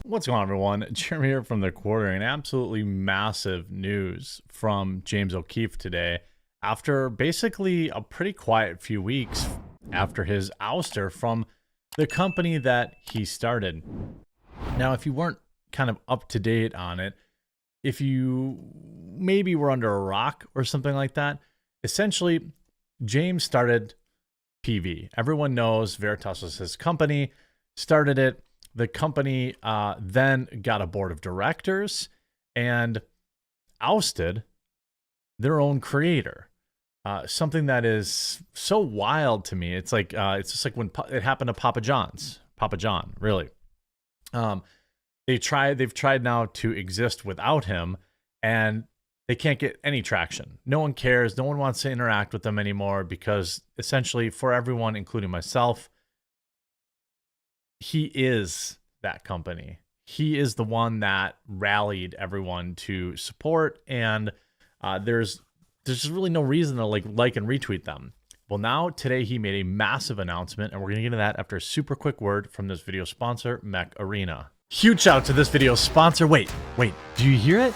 What's going on, everyone? Jeremy here from the Quartering. Absolutely massive news from James O'Keefe today after basically a pretty quiet few weeks after his ouster from the company that he started. Now, if you weren't kind of up to date on it, if you maybe were under a rock or something like that, essentially, James started PV. Everyone knows Veritas was his company, started it. The company then got a board of directors and ousted their own creator. Something that is so wild to me. It's like it's just like when it happened to Papa John, really. They've tried now to exist without him, and they can't get any traction. No one cares. No one wants to interact with them anymore because essentially, for everyone, including myself, he is that company. He is the one that rallied everyone to support, and there's just really no reason to like and retweet them. Well, now today he made a massive announcement, and we're gonna get into that after a super quick word from this video sponsor, Mech Arena. Huge shout out to this video sponsor. Wait, do you hear it?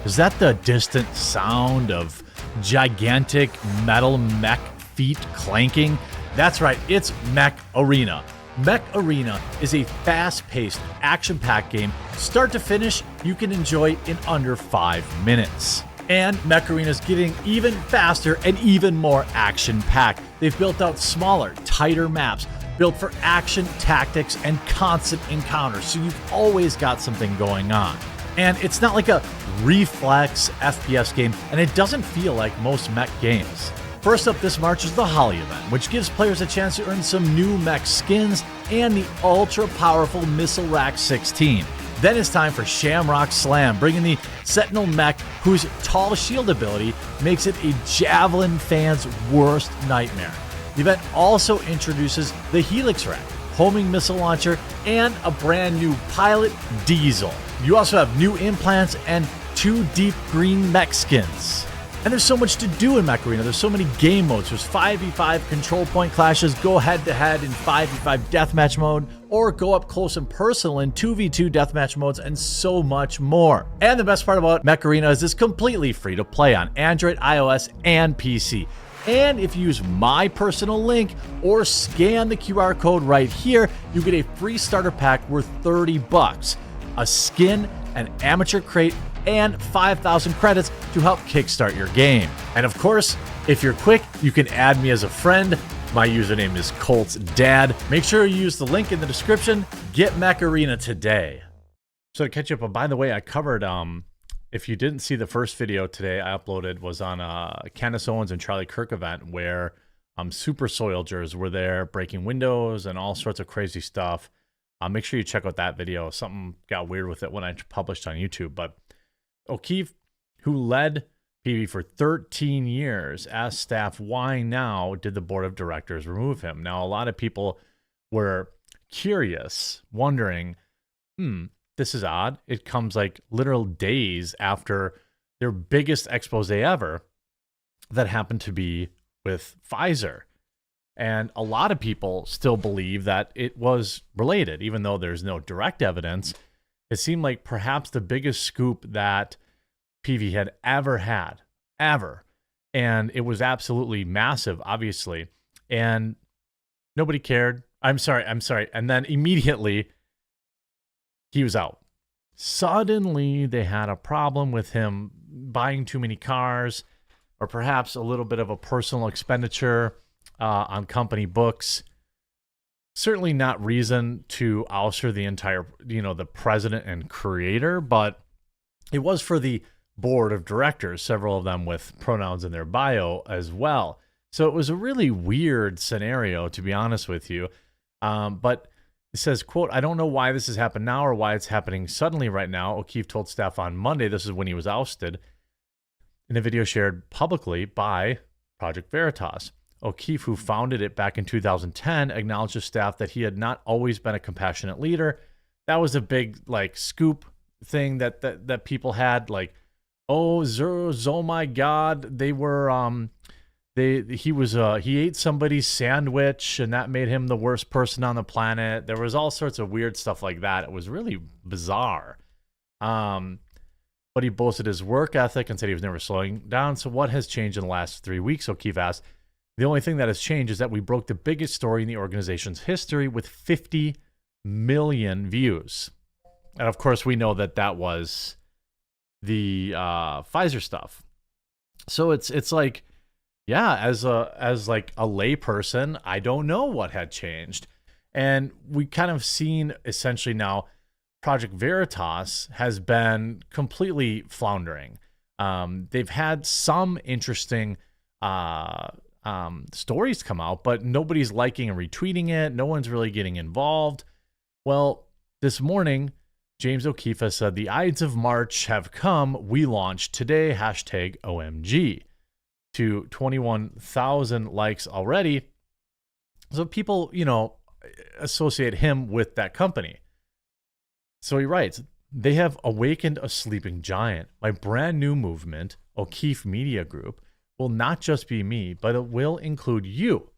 Is that the distant sound of gigantic metal mech feet clanking? That's right, it's Mech Arena. Mech Arena is a fast-paced, action-packed game. Start to finish, you can enjoy in under 5 minutes. And Mech Arena is getting even faster and even more action-packed. They've built out smaller, tighter maps, built for action, tactics, and constant encounters, so you've always got something going on. And it's not like a reflex FPS game, and it doesn't feel like most mech games. First up this March is the Holly event, which gives players a chance to earn some new mech skins and the ultra-powerful Missile Rack 16. Then it's time for Shamrock Slam, bringing the Sentinel mech, whose tall shield ability makes it a Javelin fan's worst nightmare. The event also introduces the Helix Rack, homing missile launcher, and a brand new pilot, Diesel. You also have new implants and 2 deep green mech skins. And there's so much to do in Mech Arena. There's so many game modes. There's 5v5 control point clashes, go head-to-head in 5v5 deathmatch mode, or go up close and personal in 2v2 deathmatch modes, and so much more. And the best part about Mech Arena is it's completely free to play on Android, iOS, and PC. And if you use my personal link or scan the QR code right here, you get a free starter pack worth $30, a skin, an amateur crate, and 5,000 credits to help kickstart your game. And of course, if you're quick, you can add me as a friend. My username is Colt's Dad. Make sure you use the link in the description. Get Mech Arena today. So to catch you up, by the way, I covered, if you didn't see the first video today I uploaded was on Candace Owens and Charlie Kirk event where super soldiers were there breaking windows and all sorts of crazy stuff. Make sure you check out that video. Something got weird with it when I published on YouTube, but O'Keefe, who led PV for 13 years, asked staff why now did the board of directors remove him. Now, a lot of people were curious, wondering, this is odd. It comes like literal days after their biggest expose ever that happened to be with Pfizer. And a lot of people still believe that it was related, even though there's no direct evidence. It seemed like perhaps the biggest scoop that PV had ever had, and it was absolutely massive, obviously, and nobody cared. I'm sorry. And then immediately he was out. Suddenly they had a problem with him buying too many cars, or perhaps a little bit of a personal expenditure on company books. Certainly not reason to ouster the entire, the president and creator, but it was for the board of directors, several of them with pronouns in their bio as well. So it was a really weird scenario, to be honest with you. But it says, quote, "I don't know why this has happened now or why it's happening suddenly right now." O'Keefe told staff on Monday, this is when he was ousted, in a video shared publicly by Project Veritas. O'Keefe, who founded it back in 2010, acknowledged to staff that he had not always been a compassionate leader. That was a big scoop thing that people had, like, oh my God, they were He ate somebody's sandwich and that made him the worst person on the planet. There was all sorts of weird stuff like that. It was really bizarre. But he boasted his work ethic and said he was never slowing down. So what has changed in the last 3 weeks? O'Keefe asked. The only thing that has changed is that we broke the biggest story in the organization's history with 50 million views. And of course, we know that that was the Pfizer stuff. So it's like, yeah, as like a lay person, I don't know what had changed. And we kind of seen essentially now Project Veritas has been completely floundering. They've had some interesting stories come out, but nobody's liking and retweeting it. No one's really getting involved. Well, this morning, James O'Keefe has said the Ides of March have come. We launched today, #OMG, to 21,000 likes already. So people, associate him with that company. So he writes, they have awakened a sleeping giant. My brand new movement, O'Keefe Media Group, will not just be me, but it will include you.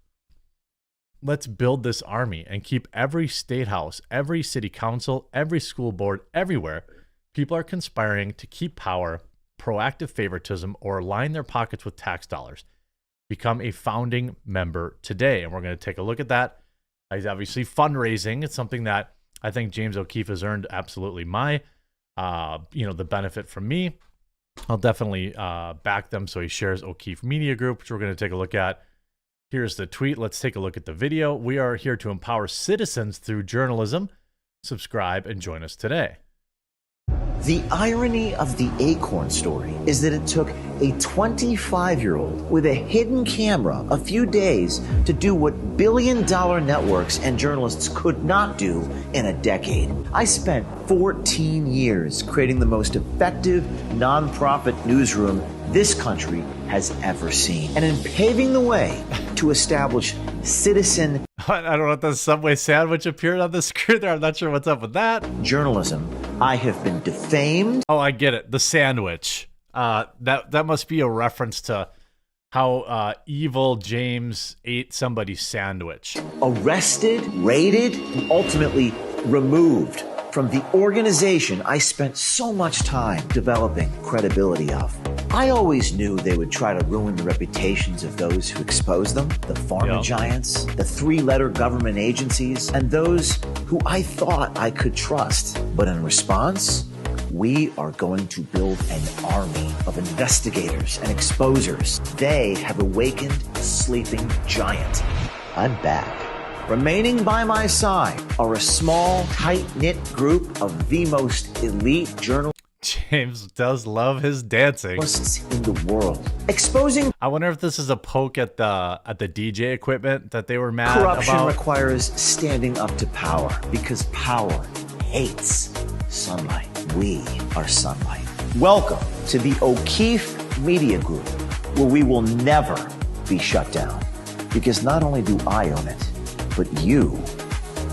Let's build this army and keep every state house, every city council, every school board, everywhere. People are conspiring to keep power, proactive favoritism, or line their pockets with tax dollars. Become a founding member today. And we're going to take a look at that. He's obviously fundraising. It's something that I think James O'Keefe has earned absolutely my, the benefit from me. I'll definitely back them. So he shares O'Keefe Media Group, which we're going to take a look at. Here's the tweet. Let's take a look at the video. We are here to empower citizens through journalism. Subscribe and join us today. The irony of the Acorn story is that it took a 25-year-old with a hidden camera a few days to do what billion-dollar networks and journalists could not do in a decade. I spent 14 years creating the most effective nonprofit newsroom this country has ever seen, and in paving the way to establish citizen I don't know what the Subway sandwich appeared on the screen there. I'm not sure what's up with that. journalism, I have been defamed. Oh, I get it. The sandwich. That must be a reference to how evil James ate somebody's sandwich. Arrested, raided, and ultimately removed from the organization I spent so much time developing credibility of. I always knew they would try to ruin the reputations of those who expose them, the pharma giants, the three-letter government agencies, and those who I thought I could trust. But in response, we are going to build an army of investigators and exposers. They have awakened a sleeping giant. I'm back. Remaining by my side are a small, tight-knit group of the most elite journalists James does love his dancing in the world, exposing. I wonder if this is a poke at the DJ equipment that they were mad Corruption about. requires standing up to power because power hates sunlight. We are sunlight. Welcome to the O'Keefe Media Group, where we will never be shut down. Because not only do I own it, but you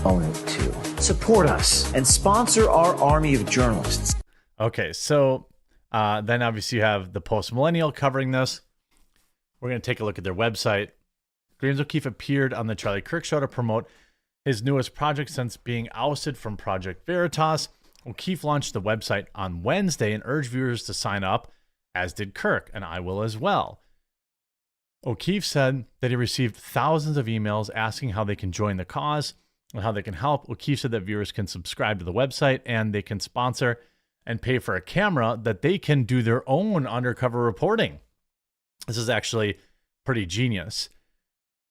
own it too. Support us and sponsor our army of journalists. Okay, so then obviously you have the Post Millennial covering this. We're going to take a look at their website. James O'Keefe appeared on the Charlie Kirk Show to promote his newest project since being ousted from Project Veritas. O'Keefe launched the website on Wednesday and urged viewers to sign up, as did Kirk, and I will as well. O'Keefe said that he received thousands of emails asking how they can join the cause and how they can help. O'Keefe said that viewers can subscribe to the website and they can sponsor and pay for a camera that they can do their own undercover reporting. This is actually pretty genius.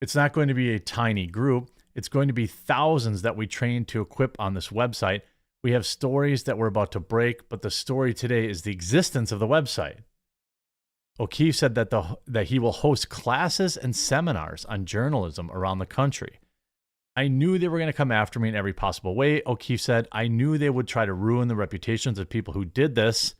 It's not going to be a tiny group. It's going to be thousands that we train to equip on this website. We have stories that we're about to break, but the story today is the existence of the website. O'Keefe said that he will host classes and seminars on journalism around the country. I knew they were going to come after me in every possible way, O'Keefe said. I knew they would try to ruin the reputations of people who did this.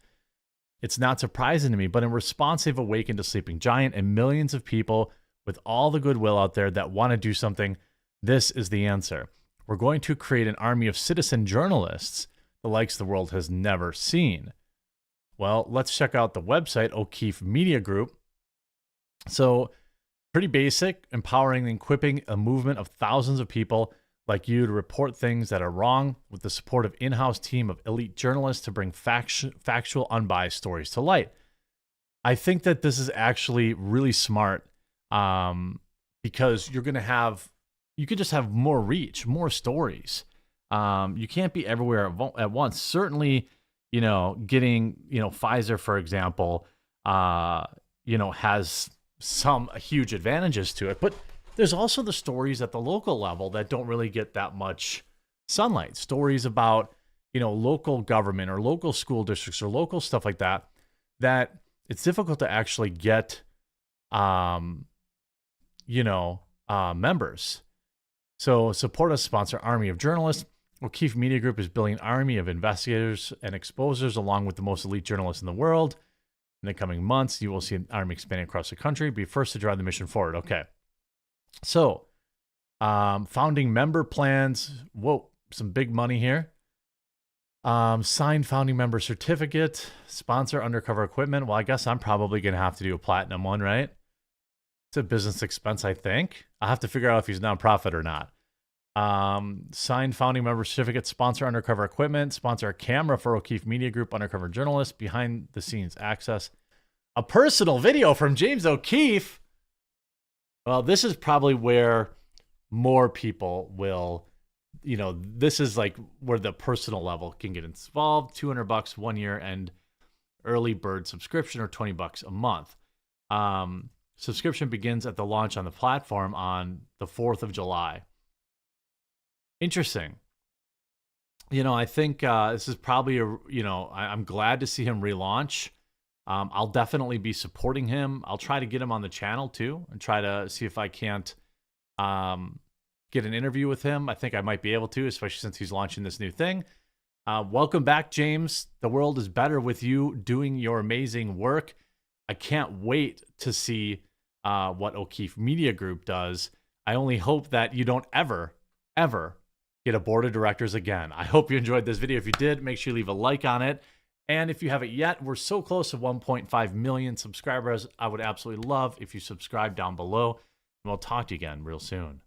It's not surprising to me, but in response, they've awakened a sleeping giant and millions of people with all the goodwill out there that want to do something. This is the answer. We're going to create an army of citizen journalists, the likes the world has never seen. Well, let's check out the website, O'Keefe Media Group. So Pretty basic, empowering and equipping a movement of thousands of people like you to report things that are wrong with the support of in-house team of elite journalists to bring factual, unbiased stories to light. I think that this is actually really smart because you could just have more reach, more stories. You can't be everywhere at once. Certainly, getting, Pfizer, for example, has some huge advantages to it, but there's also the stories at the local level that don't really get that much sunlight. Stories about, local government or local school districts or local stuff like that, that it's difficult to actually get, members. So support us, sponsor Army of Journalists. O'Keefe Media Group is building an army of investigators and exposers along with the most elite journalists in the world. In the coming months, you will see an army expanding across the country. Be first to drive the mission forward. Okay. So, founding member plans. Whoa, some big money here. Signed founding member certificate. Sponsor undercover equipment. Well, I guess I'm probably going to have to do a platinum one, right? It's a business expense, I think. I'll have to figure out if he's nonprofit or not. Signed founding member certificate, sponsor undercover equipment, sponsor a camera for O'Keefe Media Group, undercover journalist, behind the scenes access, a personal video from James O'Keefe. Well, this is probably where more people will, this is like where the personal level can get involved. $200 1 year and early bird subscription, or $20 a month. Subscription begins at the launch on the platform on the 4th of July. Interesting. I think this is probably I'm glad to see him relaunch. I'll definitely be supporting him. I'll try to get him on the channel too and try to see if I can't get an interview with him. I think I might be able to, especially since he's launching this new thing. Welcome back, James. The world is better with you doing your amazing work. I can't wait to see what O'Keefe Media Group does. I only hope that you don't ever get a board of directors again. I hope you enjoyed this video. If you did, make sure you leave a like on it. And if you haven't yet, we're so close to 1.5 million subscribers. I would absolutely love if you subscribe down below. And we'll talk to you again real soon.